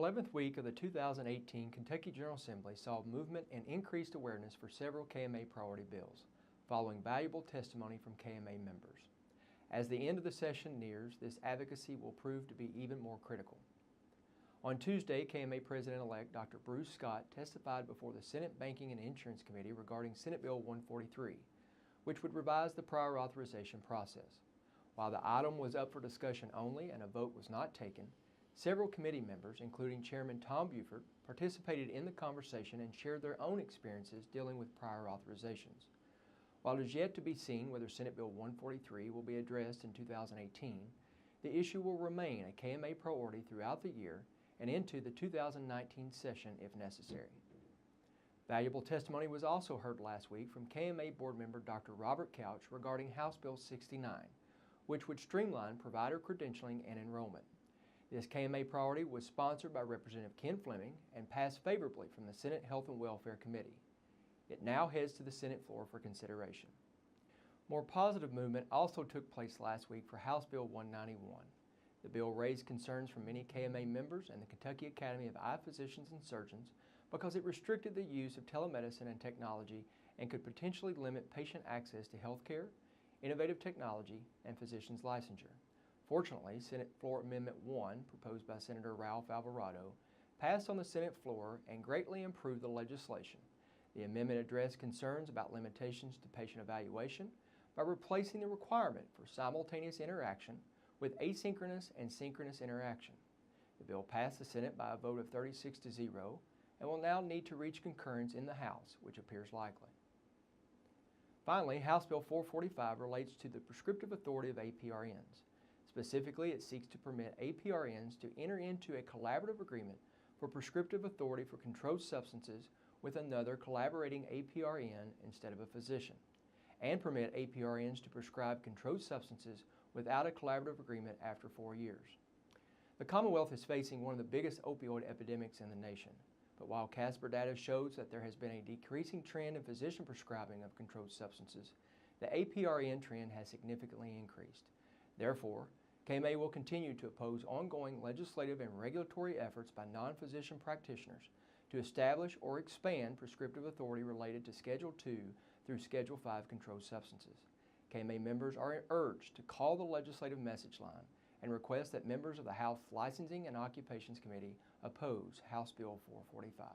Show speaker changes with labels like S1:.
S1: 11th week of the 2018 Kentucky General Assembly saw movement and increased awareness for several KMA priority bills, following valuable testimony from KMA members. As the end of the session nears, this advocacy will prove to be even more critical. On Tuesday, KMA President-elect Dr. Bruce Scott testified before the Senate Banking and Insurance Committee regarding Senate Bill 143, which would revise the prior authorization process. While the item was up for discussion only and a vote was not taken, several committee members, including Chairman Tom Buford, participated in the conversation and shared their own experiences dealing with prior authorizations. While it is yet to be seen whether Senate Bill 143 will be addressed in 2018, the issue will remain a KMA priority throughout the year and into the 2019 session if necessary. Valuable testimony was also heard last week from KMA board member Dr. Robert Couch regarding House Bill 69, which would streamline provider credentialing and enrollment. This KMA priority was sponsored by Representative Ken Fleming and passed favorably from the Senate Health and Welfare Committee. It now heads to the Senate floor for consideration. More positive movement also took place last week for House Bill 191. The bill raised concerns from many KMA members and the Kentucky Academy of Eye Physicians and Surgeons because it restricted the use of telemedicine and technology and could potentially limit patient access to health care, innovative technology, and physicians' licensure. Fortunately, Senate Floor Amendment 1, proposed by Senator Ralph Alvarado, passed on the Senate floor and greatly improved the legislation. The amendment addressed concerns about limitations to patient evaluation by replacing the requirement for simultaneous interaction with asynchronous and synchronous interaction. The bill passed the Senate by a vote of 36-0 and will now need to reach concurrence in the House, which appears likely. Finally, House Bill 445 relates to the prescriptive authority of APRNs. Specifically, it seeks to permit APRNs to enter into a collaborative agreement for prescriptive authority for controlled substances with another collaborating APRN instead of a physician, and permit APRNs to prescribe controlled substances without a collaborative agreement after 4 years. The Commonwealth is facing one of the biggest opioid epidemics in the nation, but while Casper data shows that there has been a decreasing trend in physician prescribing of controlled substances, the APRN trend has significantly increased. Therefore, KMA will continue to oppose ongoing legislative and regulatory efforts by non-physician practitioners to establish or expand prescriptive authority related to Schedule II through Schedule V controlled substances. KMA members are urged to call the legislative message line and request that members of the House Licensing and Occupations Committee oppose House Bill 445.